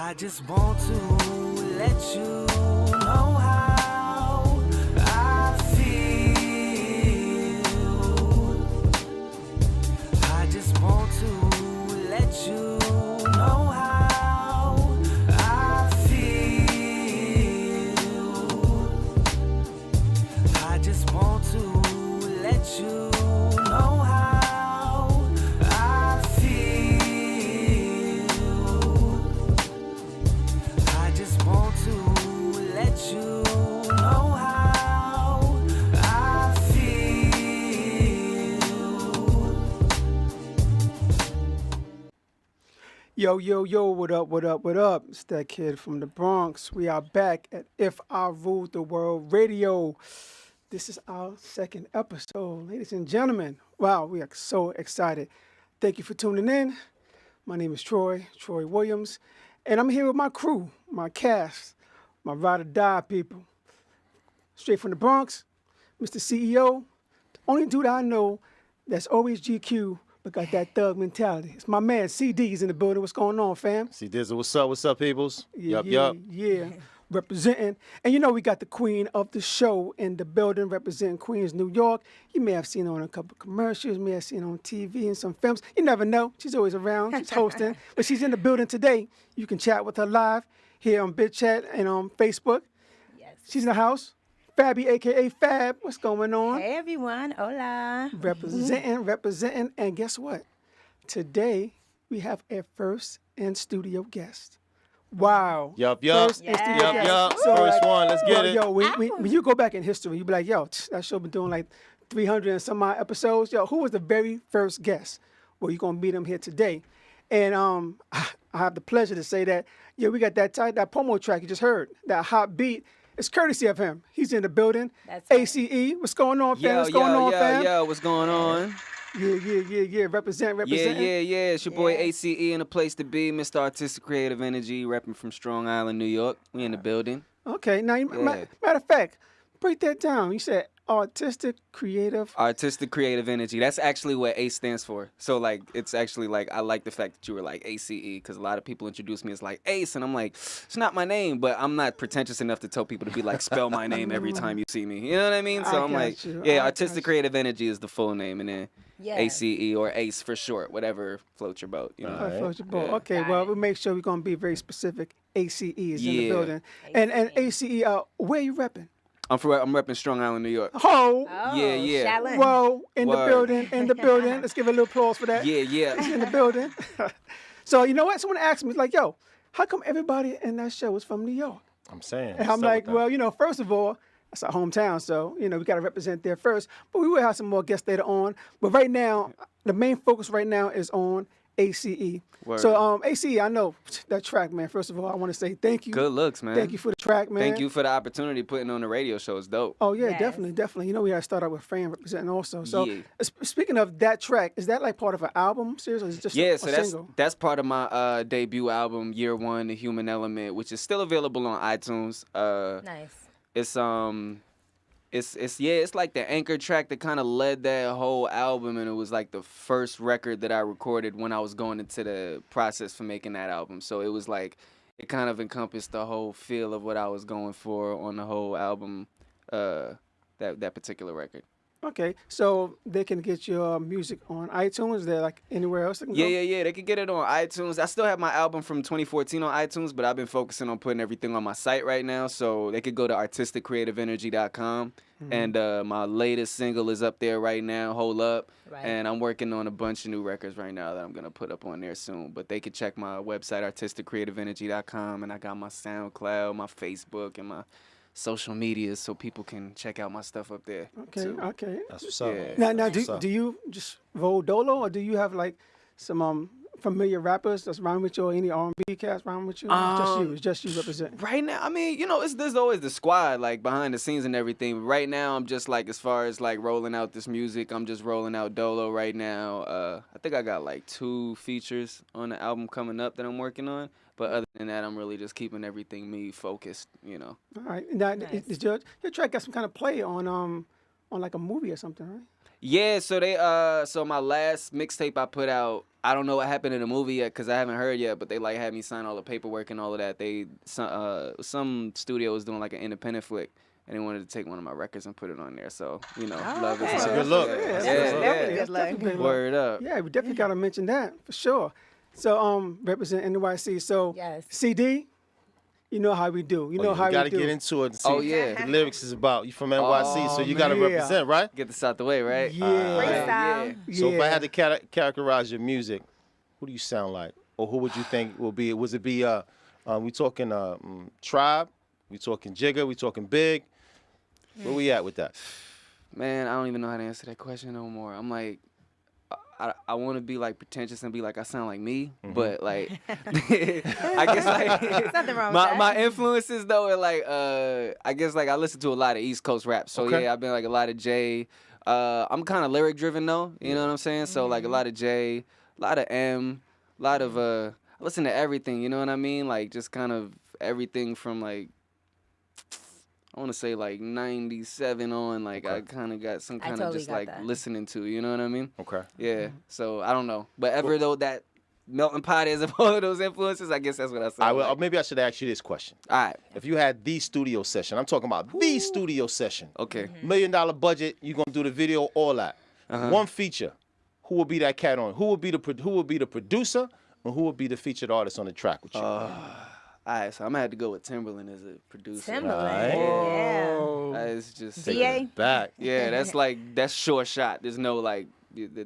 I just want to let you know how I feel. I just want to let you know how I feel. I just want to let you know how I feel. I just want to let you know how I feel. Yo, yo, yo, what up, what up, what up? It's that kid from the Bronx. We are back at If I Ruled the World Radio. This is our second episode. Ladies and gentlemen, wow, we are so excited. Thank you for tuning in. My name is Troy Williams, and I'm here with my crew, my cast, my ride or die people. Straight from the Bronx, Mr. CEO, the only dude I know that's always GQ but got that thug mentality. It's my man CD's in the building. What's going on, fam? See Dizzle, what's up, peoples? Yeah, Yup. yeah. Representing. And you know we got the queen of the show in the building representing Queens, New York. You may have seen her on a couple of commercials, may have seen her on TV and some films. You never know. She's always around. She's hosting. But she's in the building today. You can chat with her live here on BitChat and on Facebook. Yes. She's in the house. Fabby, a.k.a. Fab. What's going on? Hey everyone, hola. Representing. And guess what? Today we have a first in-studio guest. Wow. Yup. First in-studio guest. So, First like, one, let's get it. Yo, when you go back in history, you be like, yo, that show been doing like 300 and some odd episodes. Yo, who was the very first guest? Well, you're going to meet him here today. And I have the pleasure to say that, yeah, we got that promo track you just heard, that hot beat. It's courtesy of him. He's in the building. That's right. ACE, what's going on, fam? What's going on, fam? Yo, what's going on? Yeah. Represent. Yeah. It's your boy Yeah. ACE in a place to be, Mr. Artistic Creative Energy, repping from Strong Island, New York. We in the building. Okay, now, Yeah. matter of fact, break that down. You said artistic, creative. Artistic Creative Energy. That's actually what ACE stands for. So, like, it's actually, like, I like the fact that you were, like, ACE, because a lot of people introduce me as, like, Ace, and I'm like, it's not my name, but I'm not pretentious enough to tell people to be, like, spell my name every time you see me. You know what I mean? So I I'm got like, you. yeah, I Artistic got Creative Energy is the full name, and then Yes. ACE or ACE for short, whatever floats your boat, you know? I float your boat. Yeah. Okay, Got well, it. we'll make sure we're going to be very specific. ACE is in the Yeah. building. And ACE, where you repping? I'm repping Strong Island, New York. Oh, Oh, Yeah. Shaolin. whoa, in the Word. building. Let's give a little applause for that. Yeah. In the building. So, you know what? Someone asked me, like, yo, how come everybody in that show is from New York? I'm saying. And I'm what's up like, with well, you know, first of all, that's our hometown, so, you know, we got to represent there first. But we will have some more guests later on. But right now, the main focus right now is on ACE. Word. So, ACE, I know that track, man. First of all, I want to say thank you. Good looks, man. Thank you for the track, man. Thank you for the opportunity putting on the radio show. It's dope. Oh, yeah, Yes. definitely. You know, we got to start out with Fran representing also. So, Yeah. speaking of that track, is that like part of an album series or is it just Yeah, a so single? that's part of my debut album, Year One, The Human Element, which is still available on iTunes. Nice. It's like the anchor track that kind of led that whole album, and it was like the first record that I recorded when I was going into the process for making that album. So it was like it kind of encompassed the whole feel of what I was going for on the whole album, that particular record. Okay, so they can get your music on iTunes. Is there like anywhere else they can go? Yeah. They can get it on iTunes. I still have my album from 2014 on iTunes, but I've been focusing on putting everything on my site right now. So they could go to artisticcreativeenergy.com. And my latest single is up there right now, Hold Up. Right. And I'm working on a bunch of new records right now that I'm going to put up on there soon. But they can check my website, artisticcreativeenergy.com. And I got my SoundCloud, my Facebook, and my social media so people can check out my stuff up there. Okay, too. okay. That's what's up. Yeah. Now, What's up? do you just roll dolo, or do you have like some familiar rappers that's rhyme with you, or any R&B cats rhyme with you? It's just you represent. Right now, I mean, you know, there's always the squad, like, behind the scenes and everything. But right now, I'm just, like, as far as, like, rolling out this music, I'm just rolling out dolo right now. I think I got, like, 2 features on the album coming up that I'm working on. But other than that, I'm really just keeping everything me focused, you know. All right. Now, Nice. is your track got some kind of play on like a movie or something, right? Yeah, so so my last mixtape I put out, I don't know what happened in the movie yet because I haven't heard yet, but they like had me sign all the paperwork and all of that. Some studio was doing like an independent flick, and they wanted to take one of my records and put it on there. So love okay. is That's a good look. Yeah, That's yeah, definitely yeah. that's Good luck. definitely good Word up. Yeah, we definitely got to mention that for sure. So, represent NYC. So, Yes. CD, you know how we do. You know how you got to we do. get into it and see Oh, what yeah. the lyrics is about. You from NYC, so you got to man. represent, right? Get this out the way, right? Yeah. Freestyle. So if I Yeah. had to characterize your music, who do you sound like? Or who would you think will be? Was it be, we talking Tribe? We talking Jigga? We talking Big? Where we at with that? Man, I don't even know how to answer that question no more. I'm like, I want to be like pretentious and be like I sound like me, but like I guess like There's nothing wrong with that. my influences though are like I guess like I listen to a lot of East Coast rap. So Okay. yeah, I've been like a lot of Jay. I'm kind of lyric driven though, you know what I'm saying? So like a lot of Jay, a lot of M, a lot of I listen to everything, you know what I mean? Like just kind of everything from like I want to say like 97 on, like I kind of got some kind of totally just got like that. listening to, you know what I mean? Okay. Yeah. So I don't know, but ever though that melting pot is of all of those influences, I guess that's what I said. Maybe I should ask you this question. All right. If you had the studio session, I'm talking about the studio session. Okay. $1 million budget, you're gonna do the video, all that. One feature. Who will be that cat on? Who will be the producer, and who will be the featured artist on the track with you? All right. So I'm gonna have to go with Timberland as a producer. Timberland. Oh. It's just DA? Back. Yeah, that's short shot. There's no like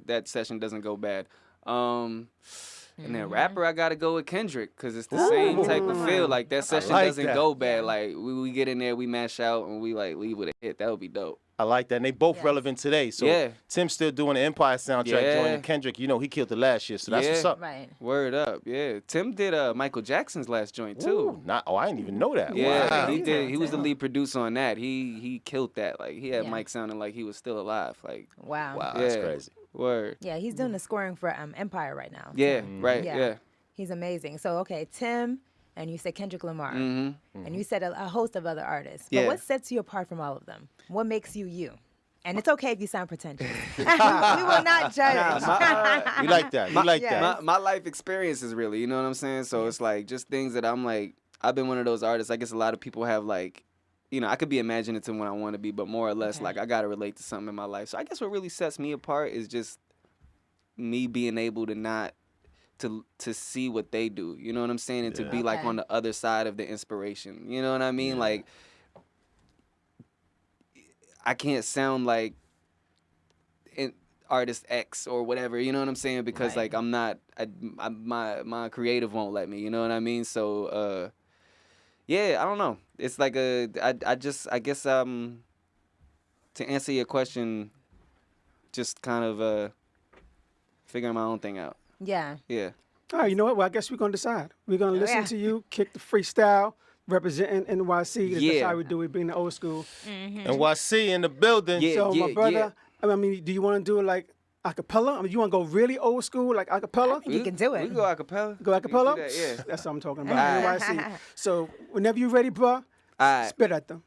that session doesn't go bad. And then rapper, I gotta go with Kendrick because it's the same type of feel. Like that session like doesn't that. go bad. Like we get in there, we mash out, and we like leave with a hit. That would be dope. I like that. And they both Yes. relevant today. So Yeah. Tim's still doing the Empire soundtrack, Yeah. joining Kendrick. You know, he killed it last year, so that's Yeah. what's up. Right. Word up, yeah. Tim did Michael Jackson's last joint too. I didn't even know that. Yeah, Wow. he He's did. He was the talented. lead producer on that. He killed that. Like he had Yeah. Mike sounding like he was still alive. Like Wow. Wow, that's Yeah. crazy. word. Yeah, he's doing the scoring for Empire right now. Yeah, right. Yeah. Yeah. He's amazing. So, okay, Tim, and you said Kendrick Lamar. Mm-hmm. And you said a host of other artists. Yeah. But what sets you apart from all of them? What makes you you? And it's okay if you sound pretentious. We will not judge. You like that. You like Yeah. that. My life experiences really, you know what I'm saying? So it's like just things that I'm like, I've been one of those artists. I guess a lot of people have like, you know, I could be imaginative when I want to be, but more or less Okay. like I got to relate to something in my life. So I guess what really sets me apart is just me being able to not to see what they do. You know what I'm saying? And to be like Okay. on the other side of the inspiration. You know what I mean? Like I can't sound like artist X or whatever, you know what I'm saying? Because Right. like I'm not, my creative won't let me, you know what I mean? So, yeah, I don't know. It's like I guess to answer your question, just kind of figuring my own thing out. Yeah. Yeah. All right, you know what? Well, I guess we're going to decide. We're going to listen yeah. to you kick the freestyle, representing NYC. That's Yeah. how we do it, being the old school. NYC in the building. Yeah. So, my brother, I mean, do you want to do it like a cappella? I mean, you want to go really old school, like a cappella? You can do it. We can go a cappella. Go a cappella? Yeah. That's what I'm talking about. Alright. NYC. So, whenever you're ready, bro, All right. spit at them.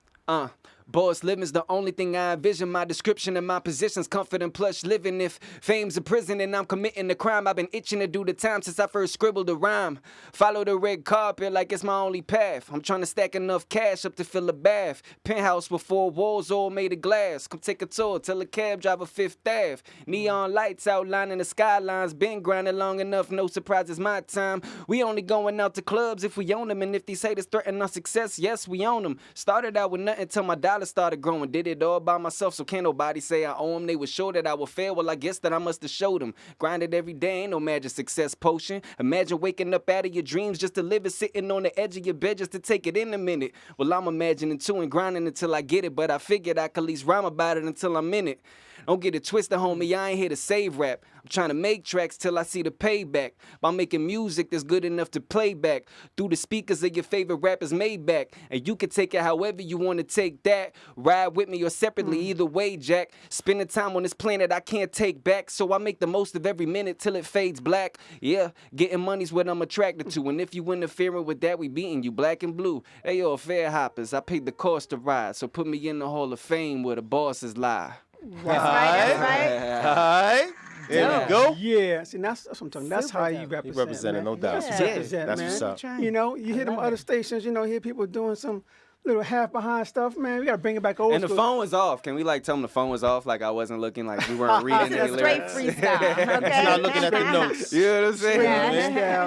Boss living's the only thing I envision. My description and my position's comfort and plush living. If fame's a prison and I'm committing the crime, I've been itching to do the time since I first scribbled a rhyme. Follow the red carpet like it's my only path. I'm trying to stack enough cash up to fill a bath. Penthouse with 4 walls all made of glass. Come take a tour, tell a cab driver 5th Ave. Neon lights outlining the skylines. Been grinding long enough, no surprise it's my time. We only going out to clubs if we own them. And if these haters threaten our success, yes, we own them. Started out with nothing till my dollar started growing. Did it all by myself, so can't nobody say I owe them. They were sure that I would fail, well, I guess that I must have showed them. Grinded every day, ain't no magic success potion. Imagine waking up out of your dreams just to live it, sitting on the edge of your bed just to take it in a minute. Well, I'm imagining too and grinding until I get it, but I figured I could at least rhyme about it until I'm in it. Don't get it twisted, homie, I ain't here to save rap. I'm trying to make tracks till I see the payback. By making music that's good enough to play back through the speakers of your favorite rappers made back. And you can take it however you want to take that. Ride with me or separately, either way, Jack. Spending time on this planet I can't take back. So I make the most of every minute till it fades black. Yeah, getting money's what I'm attracted to. And if you interfering with that, we beating you black and blue. Hey, yo, fair hoppers, I paid the cost to ride. So put me in the Hall of Fame where the bosses lie. That's right. All right. There we go. Yeah, see, that's what I'm talking. That's Super how you dope. represent. represented, man. no doubt. That's Yeah. represent, That's man. what's up. You know, you hear them love other it. stations. You know, hear people doing some little half behind stuff. Man, we gotta bring it back old And the school. phone was off. Can we like tell them the phone was off? Like I wasn't looking, like we weren't reading This any is a straight lyrics. freestyle. Okay. Not looking at the notes. You know what I'm saying? Yeah.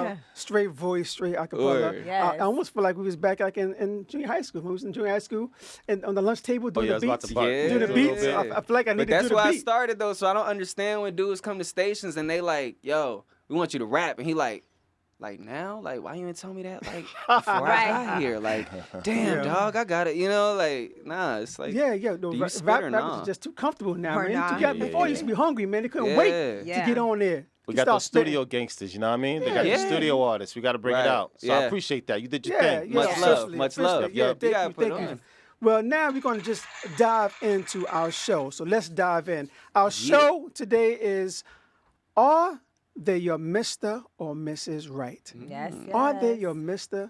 Freestyle, straight voice, straight acapella. Word. Yes. I almost feel like we was back like in junior high school. When we was in junior high school, and on the lunch table doing yeah, I was the about beats. to butt. Yeah. Do the a beats. little bit. I feel like I need But to that's do the where I beat. started though, so I don't understand when dudes come to stations and they like, yo, we want you to rap, and he like now, like why you didn't tell me that like before I Right. got here? Like, damn Yeah. dog, I got it. You know, like nah, it's like Yeah. No, do you spit or rappers nah? are just too comfortable now, Or man. not. Before you used to be hungry, man. They couldn't wait Yeah. to get on there. We You got start those studio gangsters, you know what I mean? They got the Yeah. studio artists. We got to bring it Right. out. So I Yeah. appreciate that. You did your Yeah, thing. yeah, Much officially, love, much officially. love. Yeah, Yup, you thank gotta you, put thank it you. on. Well, now we're going to just dive into our show. So let's dive in. Our show today is, are they your Mr. or Mrs. Right? Yes, Are they yes. your Mr.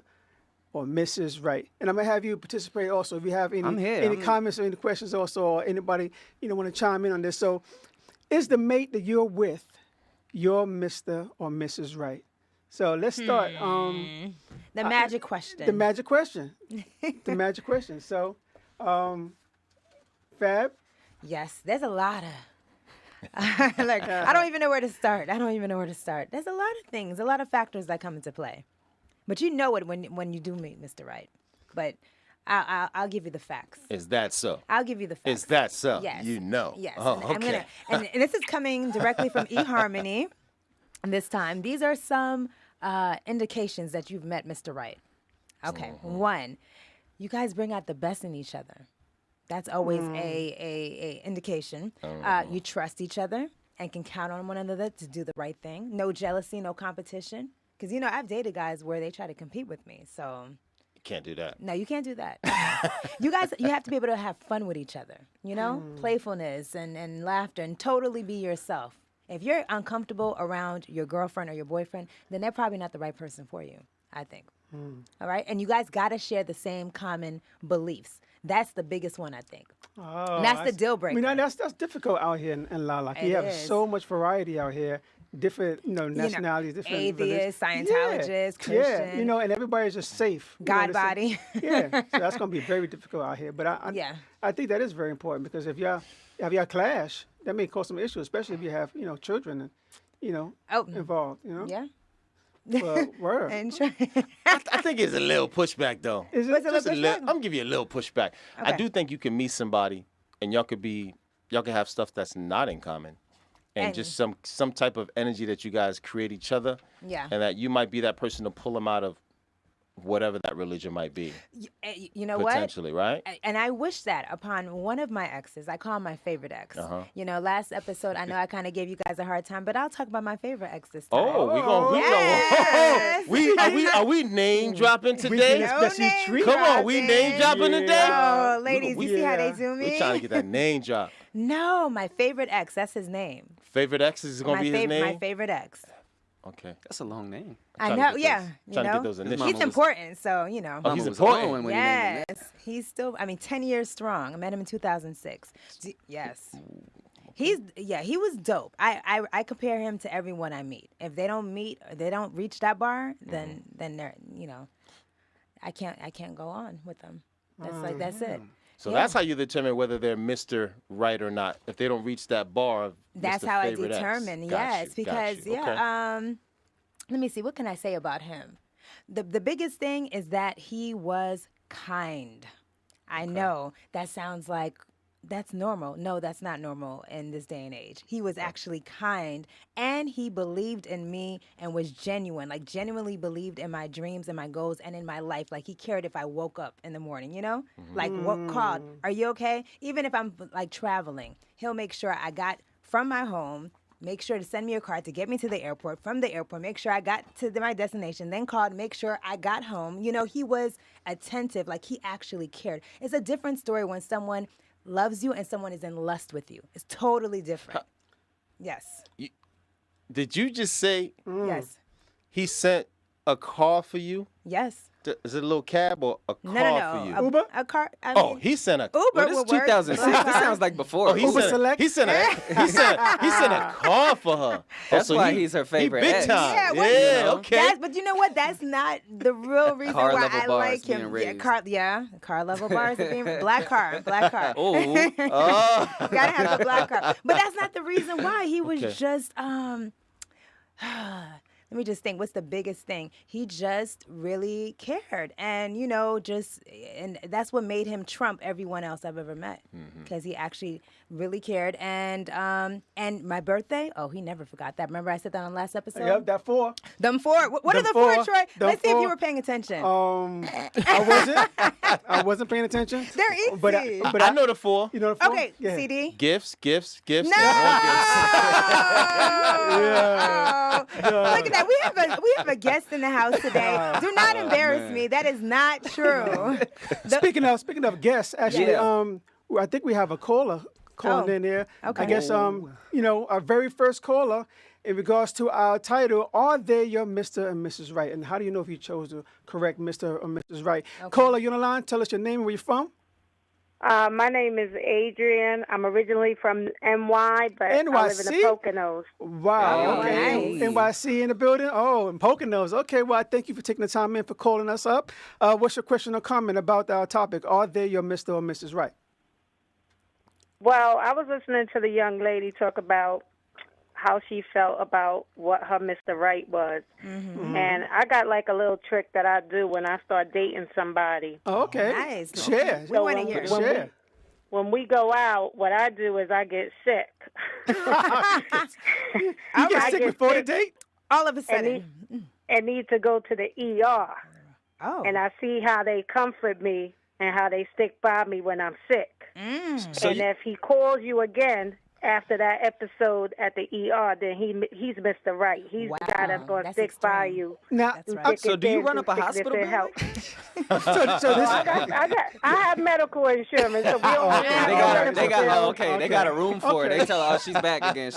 or Mrs. Right? And I'm gonna have you participate also. If you have I'm any here. any comments or any questions also, or anybody want to chime in on this. So, is the mate that you're with your Mr. or Mrs. Right? So let's start. The magic question. The magic question. The magic question. So, Fab. Yes, there's a lot of. Like, I don't even know where to start. There's a lot of things, a lot of factors that come into play. But you know it when you do meet Mr. Right. But I'll give you the facts. Is that so? I'll give you the facts. Is that so? Yes. You know. Yes. Oh, and I'm okay. and this is coming directly from eHarmony. This time, these are some indications that you've met Mr. Right. Okay. One, you guys bring out the best in each other. That's always a indication. You trust each other and can count on one another to do the right thing. No jealousy, no competition. Because I've dated guys where they try to compete with me. So You can't do that. no, you can't do that. You have to be able to have fun with each other, playfulness and laughter, and totally be yourself. If you're uncomfortable around your girlfriend or your boyfriend, then they're probably not the right person for you, I think. All right? And you guys got to share the same common beliefs. That's the biggest one, I think. Oh, That's the deal breaker. that's difficult out here in La. Like you It have is. so much variety out here, different nationalities, different atheists, religions. Scientologists, Yeah, Christian. and everybody's just safe. God body. Yeah, so that's gonna be very difficult out here. But Yeah. I think that is very important because if y'all clash, that may cause some issues, especially if you have children and Oh. involved. Yeah. Well, word. And try- I think it's a little pushback though. Is it What's a just little I'm gonna give you a little pushback. I Okay. do think you can meet somebody and y'all can have stuff that's not in common. And just some type of energy that you guys create each other. Yeah. And that you might be that person to pull them out of whatever that religion might be. you know what? Potentially, right? And I wish that upon one of my exes. I call him my favorite ex. Last episode, I know I kind of gave you guys a hard time, but I'll talk about my favorite ex this time. Oh, Yes. are we name dropping today? getting a special name treat. Come on, we name dropping today. Oh, ladies, we- you see how they yeah. do me? We trying to get that name drop. No, my favorite ex. That's his name. Favorite ex is gonna be his name. My favorite ex. Okay. That's a long name. I Trying to know. get Yeah. those- you trying to know, get those His initials. mama he's was- important. So Oh, Mama he's was important. on when he named him Yes, he's still. 10 years strong. I met him in 2006. Yes, he was dope. I compare him to everyone I meet. If they don't meet, or they don't reach that bar, then they're I can't go on with them. That's it. So Yeah. that's how you determine whether they're Mr. Right or not. If they don't reach that bar of That's Mr. how I Favorite Ex. determine. Got Yes, you, got because you. Okay. let me see. What can I say about him? The biggest thing is that he was kind. I know that sounds like that's normal. No, that's not normal in this day and age. He was actually kind, and he believed in me and was genuine, like genuinely believed in my dreams and my goals and in my life. Like he cared if I woke up in the morning, like what called, are you okay? Even if I'm like traveling, he'll make sure I got from my home, make sure to send me a card to get me to the airport, from the airport, make sure I got to my destination, then called, make sure I got home. He was attentive, like he actually cared. It's a different story when someone loves you and someone is in lust with you. It's totally different. Yes. Did you just say Yes. he sent a car for you? Yes. Is it a little cab or a car No. for you? Uber? A car. I Oh, mean, he sent a. Uber Well, this is would work. 2006. Black This car. sounds like before. Oh, he Uber sent. Select? He sent a car for her. That's Oh, so why he's her favorite He big ex. time. Yeah, Yeah, well, you know, okay. But you know what? That's not the real reason Car why level I bars like being him. raised. Car level bars are being black car. Oh. Oh. Gotta have the black car. But that's not the reason why. He was Okay. just let me just think, what's the biggest thing? He just really cared. And, you know, and that's what made him trump everyone else I've ever met. Because he actually really cared. And my birthday, oh, he never forgot that. Remember I said that on last episode? Yep, that 4. Them four. What are Them the four, four. Troy? Them Let's see if four. you were paying attention. I wasn't paying attention. They're easy. But I know the 4. You know the 4? Okay, Yeah. CD. Gifts. No! and more gifts. Look at that. We have a guest in the house today. Do not embarrass man. me. That is not true. Speaking of guests, actually, Yeah. I think we have a caller calling Oh, in there. okay. I guess you know, our very first caller in regards to our title, are they your Mr. and Mrs. Right? And how do you know if you chose the correct Mr. or Mrs. Right? Caller, you on the line? Tell us your name and where you're from. My name is Adrian. I'm originally from NY, but I live in the NYC? Poconos. Wow. Oh, Okay. nice. NYC in the building. Oh, and Poconos. Okay. Well, I thank you for taking the time in for calling us up. What's your question or comment about our topic? Are they your Mr. or Mrs. Right? Well, I was listening to the young lady talk about how she felt about what her Mr. Right was. And I got like a little trick that I do when I start dating somebody. Oh, okay. Nice. Share. We want to when hear. we- Share. When we go out, what I do is I get sick. You get I sick get before the sick. date? All of a and sudden. need to go to the ER. Oh. And I see how they comfort me and how they stick by me when I'm sick. So And you- if he calls you again after that episode at the ER, then he's Mr. Right. He's the guy that's Wow, going to that's stick by extreme. you. Now, That's right. So do you Thick run and up a thin, hospital thick bill? and help. so this. I have medical insurance, so we don't They have got medical they got bills. oh, okay. They got a room for it. Okay. They tell her, oh, she's back again.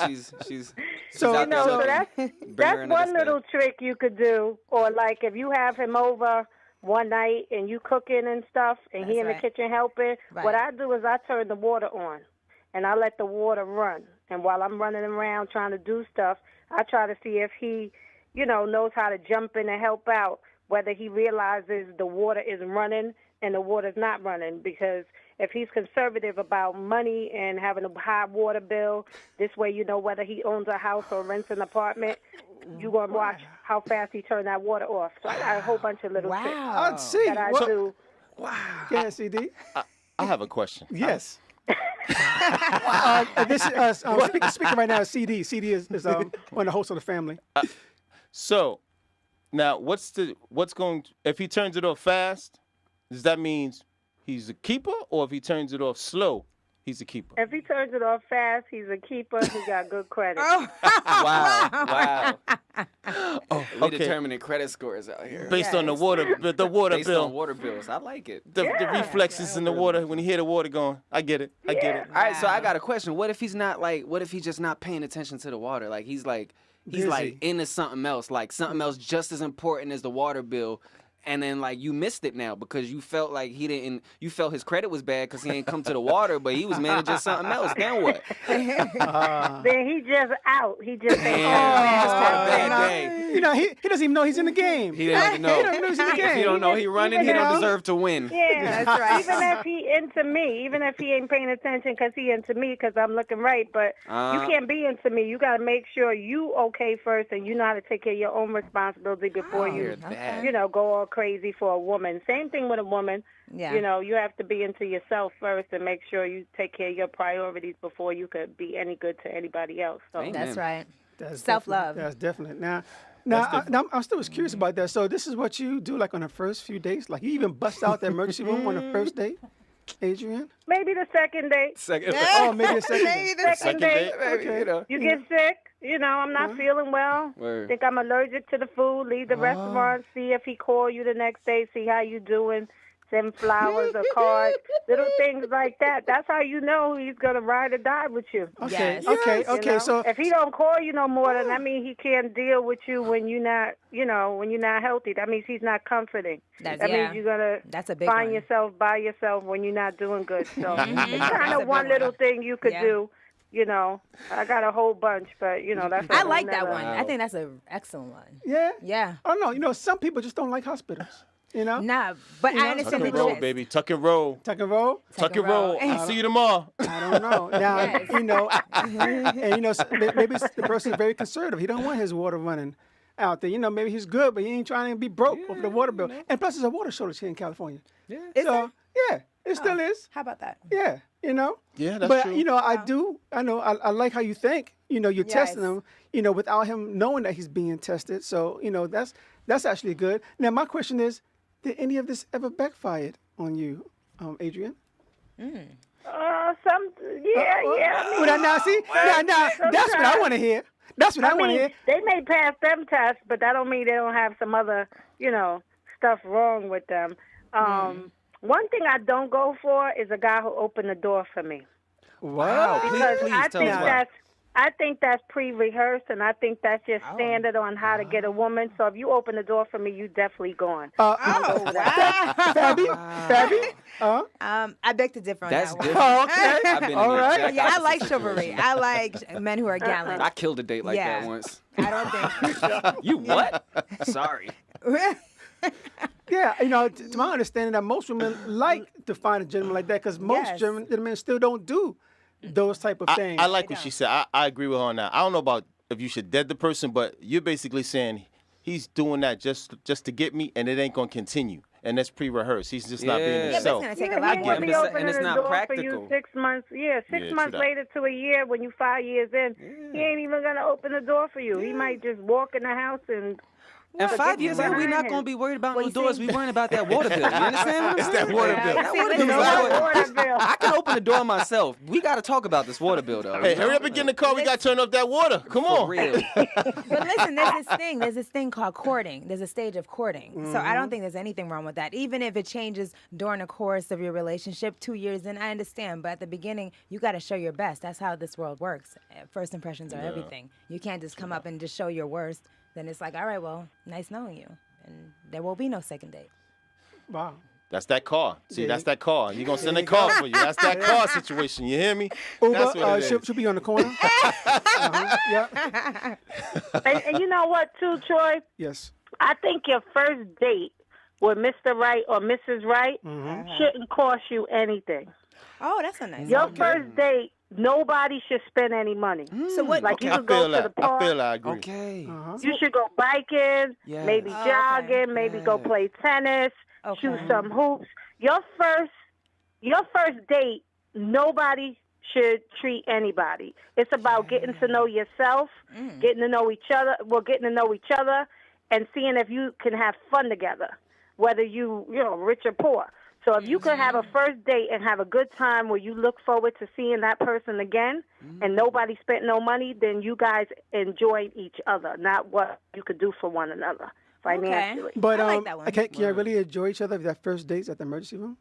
She's So, out there So looking. that's Bring her that's into one the little state. trick you could do. Or like if you have him over one night and you cooking and stuff, and he That's in the right. kitchen helping, Right. what I do is I turn the water on, and I let the water run. And while I'm running around trying to do stuff, I try to see if he, knows how to jump in and help out, whether he realizes the water is running and the water's not running. Because if he's conservative about money and having a high water bill, this way you know whether he owns a house or rents an apartment, you're going to watch how fast he turn that water off. So I got a whole bunch of little tricks Wow. I'd see. that I Well, do. yeah, CD. I have a question. Yes. This is speaking right now is CD. CD is one of the hosts of the family. So, now if he turns it off fast, does that mean he's a keeper, or if he turns it off slow, he's a keeper? If he turns it off fast, he's a keeper. He got good credit. Wow. Oh, We okay. determining credit scores out here. Based on the water Based bill, on water bills. I like it. the reflexes in the water when you hear the water going. I get it. I get it. All right, so I got a question. What if he's just not paying attention to the water? Like he's Busy. into something else, like something else just as important as the water bill. And then like you missed it now because you felt like you felt his credit was bad because he ain't come to the water, but he was managing something else. Then what? Then he just out. He just ain't Just had a coming. bad day. He doesn't even know he's in the game. He didn't even know. He don't know he's in the game. If he don't know he running, he Even don't though- deserve to win. Yeah, That's right. Even if he into me, even if he ain't paying attention because he into me because I'm looking right, but you can't be into me. You got to make sure you okay first, and you know how to take care of your own responsibility before I hear you, that. go all crazy for a woman. Same thing with a woman. Yeah. You have to be into yourself first and make sure you take care of your priorities before you could be any good to anybody else. So Amen. That's right. That's Self-love. That's definite. Now, I'm still curious about that. So this is what you do, like on the first few dates. Like you even bust out the emergency room on the first date, Adrian. maybe the second date. Second, Oh, maybe a second. Maybe date. the Second date. maybe, you know. You get sick, I'm not feeling well. Word. Think I'm allergic to the food. Leave the restaurant. See if he call you the next day. See how you doing. send flowers or cards, little things like that. That's how you know he's gonna ride or die with you. Okay, Yes. okay, You okay. know? So if he don't call you no more, then that means he can't deal with you when you're not, when you're not healthy. That means he's not comforting. That's- that yeah. means you're gonna That's a big find one. yourself by yourself when you're not doing good. So Mhm. it's That's kind a of big one one. little thing you could Yeah. do. I got a whole bunch, but that's. a I whole like that nother- one. I think that's an excellent one. yeah, Yeah. I don't know. Some people just don't like hospitals. Nah, but You know, I Tuck understand and the roll, gist. baby. Tuck and roll. Tuck and roll. Tuck and roll. I'll see you tomorrow. I don't know. Now, Yes. and maybe the person is very conservative. He don't want his water running out there. Maybe he's good, but he ain't trying to be broke over the water bill. And plus, there's a water shortage here in California. Is So, there? yeah, it still is. How about that? Yeah, Yeah, that's but true. I like how you think. You're testing Yes. him. Without him knowing that he's being tested. So that's actually good. Now my question is, did any of this ever backfired on you, Adrian? Yeah. Well, now see, now that's what I want to hear. That's what I want to hear. They may pass them tests, but that don't mean they don't have some other, stuff wrong with them. One thing I don't go for is a guy who opened the door for me. Wow. Because Please I tell think us why. that's pre-rehearsed, and I think that's just standard on how to get a woman. So if you open the door for me, you definitely gone. Fabby? I beg to differ on That's that one. different. Oh, okay. I've been in All the right. exact Yeah, I opposite like situation. chivalry. I like men who are gallant. I killed a date like Yeah. that once. I don't think. You what? Sorry. Yeah, to my understanding, that most women like to find a gentleman like that because most Yes. gentlemen still don't do those type of things. I like what she said. I agree with her on that. I don't know about if you should dead the person, but you're basically saying he's doing that just to get me, and it ain't gonna continue. And that's pre-rehearsed. He's just not being Yeah. Yeah, but it's himself. gonna take Yeah, a lot he more. could be And opening it's the not door for practical. you 6 months. Yeah, six true months that. later to a year when you 5 years in, he ain't even gonna open the door for you. He might just walk in the house and. And Well, 5 get years in, we're behind not him. going to be worried about Well, no you doors. see- We're worrying about that water bill. You understand what I'm It's saying? that water bill. That See, water listen, bill. Water bill. I can open the door myself. We got to talk about this water bill, though. Hey, hurry up and get in the car. We got to turn off that water. Come For on. real. But listen, there's this thing called courting. There's a stage of courting. So I don't think there's anything wrong with that. Even if it changes during the course of your relationship, 2 years in, I understand. But at the beginning, you got to show your best. That's how this world works. First impressions are everything. You can't just come up and just show your worst. Then it's like, all right, well, nice knowing you. And there will be no second date. Wow. That's that car. See, Yeah. that's that car. You're going to send a car for you. That's that car situation. You hear me? Uber That's what it is. should be on the corner. Yeah. And you know what, too, Troy? Yes. I think your first date with Mr. Right or Mrs. Right shouldn't cost you anything. Oh, that's a nice Your one. first date, nobody should spend any money. So what? Like you I could go feel to that. the I park. feel that. I agree. Okay. You should go biking, Yes. maybe Oh, okay. jogging, maybe go Yeah. play tennis, shoot Okay. some hoops. Your first date, nobody should treat anybody. It's about getting to know yourself, getting to know each other, and seeing if you can have fun together, whether you rich or poor. So if you could have a first date and have a good time where you look forward to seeing that person again and nobody spent no money, then you guys enjoyed each other, not what you could do for one another financially. But I like that one. can you really enjoy each other if that first date's at the emergency room?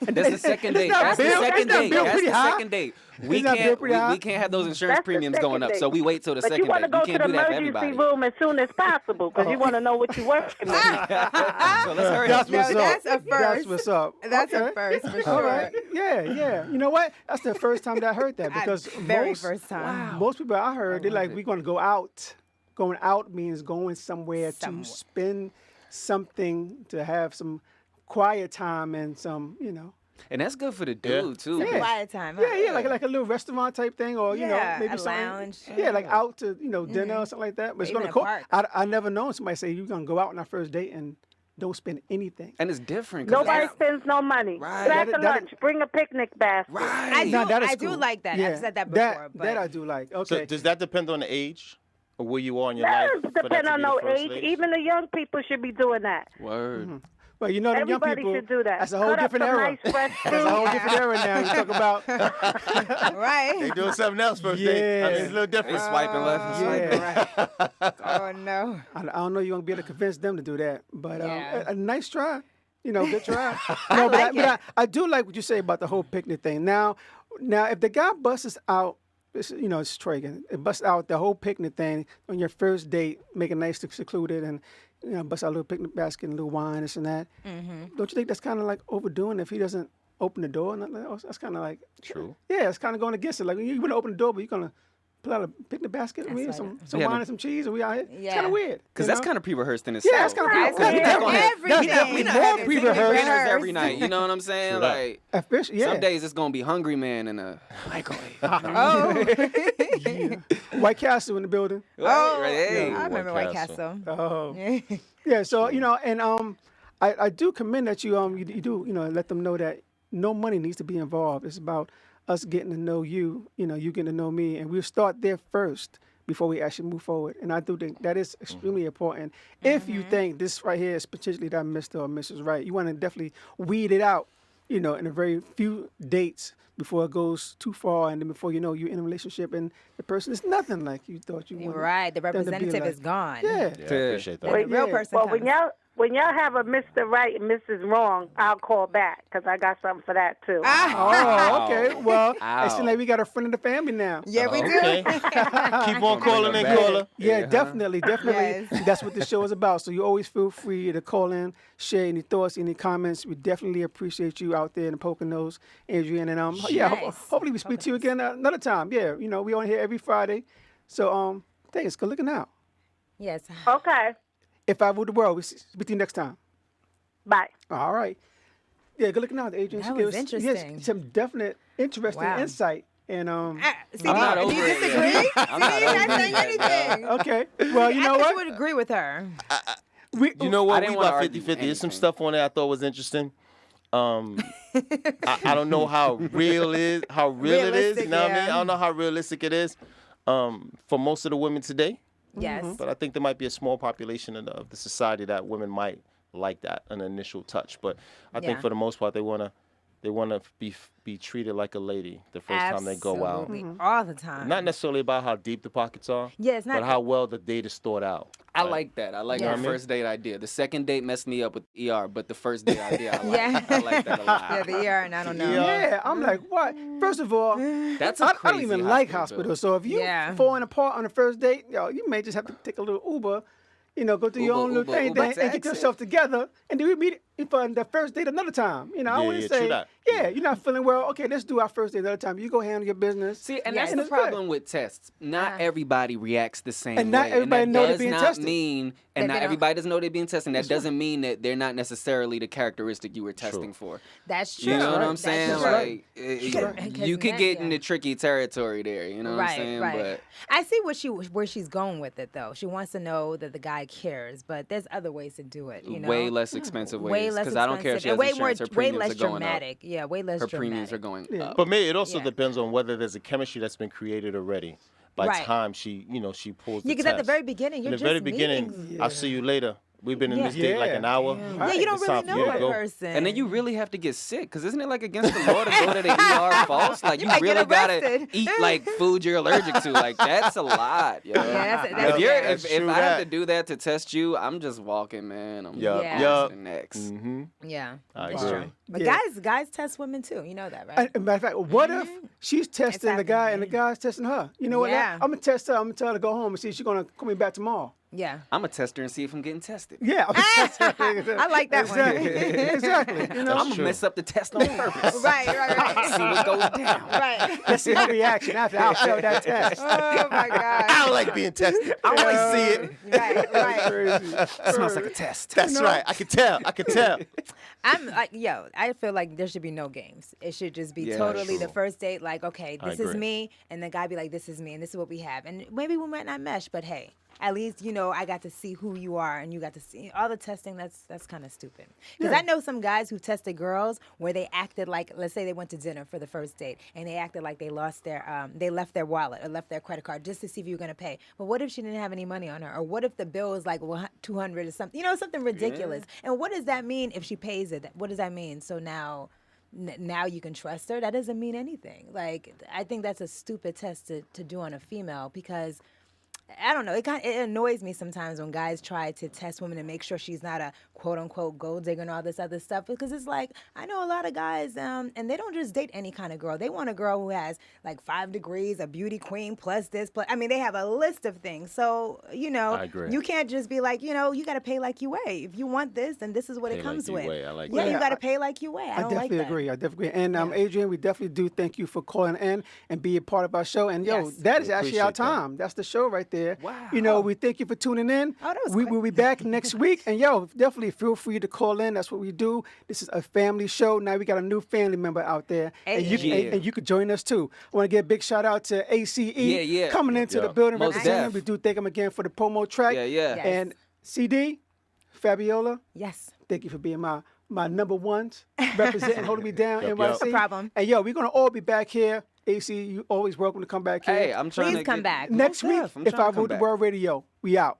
That's the second date. not That's the built- second it's not date. built That's pretty the high. second date. We It's not built can't. pretty high. We can't have those insurance That's the premiums second going up. date. So we wait till the But second you want to date. go You to can't the do that for emergency everybody. room as soon as possible because you want to know what you're working with. So let's hurry That's up. what's up. that's a That's first. what's up. That's a Okay. first for All sure. right. Yeah. You know what? That's the first time that I heard that because Very most, first time. most people I heard, they're like, it. we're going to go out. Going out means going somewhere Somewhere. to spend something, to have some quiet time and some, And that's good for the Yeah. dude too. Yeah. Quiet time. Yeah, like a little restaurant type thing, or Yeah, maybe a something. lounge. Yeah, like out to dinner or something like that. But it's Even gonna a cost. park. I never known somebody say you're gonna go out on our first date and don't spend anything. And it's different. 'cause Nobody that's- spends no money. Right. Pack That- a that- lunch. Bring a picnic basket. Right. I do, Now, that is I do cool. like that. Yeah, I've said that before. But that I do like. So Okay. does that depend on the age or where you are in your That life? doesn't for that depend to on be no the first age. date? Even the young people should be doing that. Word. Well, the young Everybody people. should do that. That's a whole Cut up different some era. nice fresh That's a whole fruit. different era now. You talk about. They right. doing something else first date. I mean, Yeah. it's a little They different. swiping left and swiping right. Yeah. Oh no. I don't know you're gonna be able to convince them to do that, but Yeah. a nice try. Good try. No, I do like what you say about the whole picnic thing. Now, if the guy busts out, it's Troy again. It busts out the whole picnic thing on your first date, make it nice to secluded, and bust out a little picnic basket and a little wine, this and that. Mm-hmm. Don't you think that's kind of like overdoing if he doesn't open the door? That's kind of like True. Yeah, it's kind of going against it. Like you want to open the door, but you're gonna pull out a picnic basket. I mean, That's some Yeah, wine but- and some cheese, and we out here. It's Yeah. kind of weird. Because that's kind of pre-rehearsed in itself. Yeah, it's kind of That's that's weird. definitely more pre-rehearsed. Dinners every night. You know what I'm saying? True that. Like Official, yeah. some days it's gonna be Hungry Man in a microwave. Oh, White Castle in the building. Right, right, hey. I remember White White Castle. Castle. Oh. Yeah, so and I do commend that you do let them know that no money needs to be involved. It's about us getting to know you, you getting to know me, and we'll start there first before we actually move forward. And I do think that is extremely important. If you think this right here is potentially that Mr. or Mrs. Right, you want to definitely weed it out, in a very few dates before it goes too far, and then before you know you're in a relationship and the person is nothing like you thought you wanted. Right, the them to be representative like. is gone. Yeah. Yeah, I appreciate that. The real Yeah. person Well, comes. when y'all have a Mr. Right and Mrs. Wrong, I'll call back because I got something for that too. Oh, okay. Well, it Ow. seems like we got a friend of the family now. Yeah, we do. Okay. Keep on calling in, back. caller. Yeah, Yeah. definitely. Yes. That's what the show is about. So you always feel free to call in, share any thoughts, any comments. We definitely appreciate you out there in the Poconos, Adrian, and Nice. hopefully we speak to you again another time. Yeah, we on here every Friday. So thanks. Good looking out. Yes. Okay, If I rule the world, we speak to you next time. bye. All right. Yeah, good looking out, Adrian. That She was gave us- yes, interesting. some definite, interesting Wow. insight. And See, I'm not do over you it disagree? yet. See, I'm not you're over not it saying yet, anything. okay. Well, you know I thought what? you would agree with her. You know I what? didn't We wanna about argue 50-50. There's some anything. stuff on there I thought was interesting. I don't know how real it is. Realistic, You know what I mean? yeah. I don't know how realistic it is for most of the women today. Yes. But I think there might be a small population of the society that women might like that, an initial touch. But I think Yeah. for the most part, they wanna be treated like a lady the first time they go out. Absolutely. All the time. Not necessarily about how deep the pockets are, Yeah, it's not- but how well the date is thought out. I like that. I like Yeah. the first date idea. The second date messed me up with ER, but the first date idea, I like, Yeah. I like that a lot. Yeah, the ER, and I don't know. Yeah, I'm like, what? First of all, That's a I crazy don't even like bill. hospitals. So if you Yeah. falling apart on the first date, you may just have to take a little Uber, go through your Uber, own little Uber, thing Uber and get taxi. yourself together, and then we meet for the first date another time. I Yeah, wouldn't yeah, say, true that. yeah, you're not feeling well. Okay, let's do our first date another time. You go handle your business. See, and Yes. that's And the it's good. problem with tests. Not everybody reacts the same And not way. everybody and know that they're does being not tested. mean, That and they not don't- everybody doesn't know they're being tested. And that doesn't mean that they're not necessarily the characteristic you were testing for. That's true. You know what I'm That's saying? true. Like, Because you could that- get yeah. into tricky territory there. You know what I'm Right, saying? right. But I see where she's going with it, though. She wants to know that the guy cares, but there's other ways to do it. way less expensive ways. Way less Because I don't care if she expensive, has and way more, insurance. Her way premiums less are going dramatic. Yeah, way less up. Her dramatic. premiums are going up. But maybe it also Yeah. depends on whether there's a chemistry that's been created already by Right. time she pulls the Yeah, because at the test. very beginning, you're In the just very beginning, meeting. I'll see you later. We've been in Yeah. this date like an hour. Yeah, you don't It's really time for you know to a go. person. And then you really have to get sick, because isn't it like against the law to go to the ER false? Like you might get really gotta arrested. eat like food you're allergic to. Like that's a lot, yo. that's if you're, bad. if, That's if true I have that. to do that to test you, I'm just walking, man. I'm Yup, Yeah. yup. next. Mm-hmm. Yeah, I it's agree. true. But Yeah. guys test women too. You know that, right? And matter of fact, what if she's testing the guy and the happening. guy's testing her? You know what? Yeah. I'm gonna test her. I'm gonna tell her to go home and see if she's gonna call me back tomorrow. Yeah. I'm a tester and see if I'm getting tested. Yeah, I'm gonna test her. I like that one. Exactly. You know, I'm gonna mess up the test on purpose. right. See what goes down. Right. let's see her reaction after I failed that test. Oh my God. I don't like being tested. I don't like to see it. Right, right. Crazy. Smells like a test. That's right. I can tell. I can tell. I'm like, I feel like there should be no games. It should just be Yeah, totally the true. first date, like, okay, I this is agree. me, and the guy be like, this is me, and this is what we have. And maybe we might not mesh, but hey, at least, I got to see who you are, and you got to see all the testing. That's kind of stupid. Because I know some guys who tested girls where they acted like, let's say they went to dinner for the first date, and they acted like they lost they left their wallet or left their credit card just to see if you were going to pay. But what if she didn't have any money on her? Or what if the bill was like 200 or something? Something ridiculous. And what does that mean if she pays it? What does that mean? So now you can trust her? That doesn't mean anything. Like, I think that's a stupid test to do on a female because I don't know. It annoys me sometimes when guys try to test women and make sure she's not a quote unquote gold digger and all this other stuff, because it's like I know a lot of guys and they don't just date any kind of girl. They want a girl who has like 5 degrees, a beauty queen, plus this, plus I mean they have a list of things. So I agree. you can't just be like you got to pay like you weigh. If you want this, then this is what Pay it comes like you with. weigh. I like yeah, that. you got to pay like you weigh. I don't definitely like that. agree. I definitely agree. And Adrian, we definitely do thank you for calling in and being part of our show. And yo, Yes. that is We actually our appreciate that. time. That's the show right there. Wow. You know, we thank you for tuning in. Oh, that was we quick. will be back next week. And yo, definitely feel free to call in. That's what we do. This is a family show. Now we got a new family member out there, and you Yeah. and you could join us too. I want to give a big shout out to ACE Yeah. coming into the Yeah. building Most representing. def. We do thank him again for the promo track. Yeah. Yes. And CD, Fabiola. Yes. Thank you for being my number ones, representing, holding me down, Yup, NYC. yup. No problem. And yo, we're gonna all be back here. AC, you always welcome to come back here. Hey, I'm trying Please to come get- back. Next Most week, def. I'm if trying I to come rule the back. world radio, we out.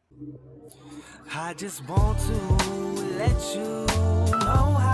I just want to let you know how.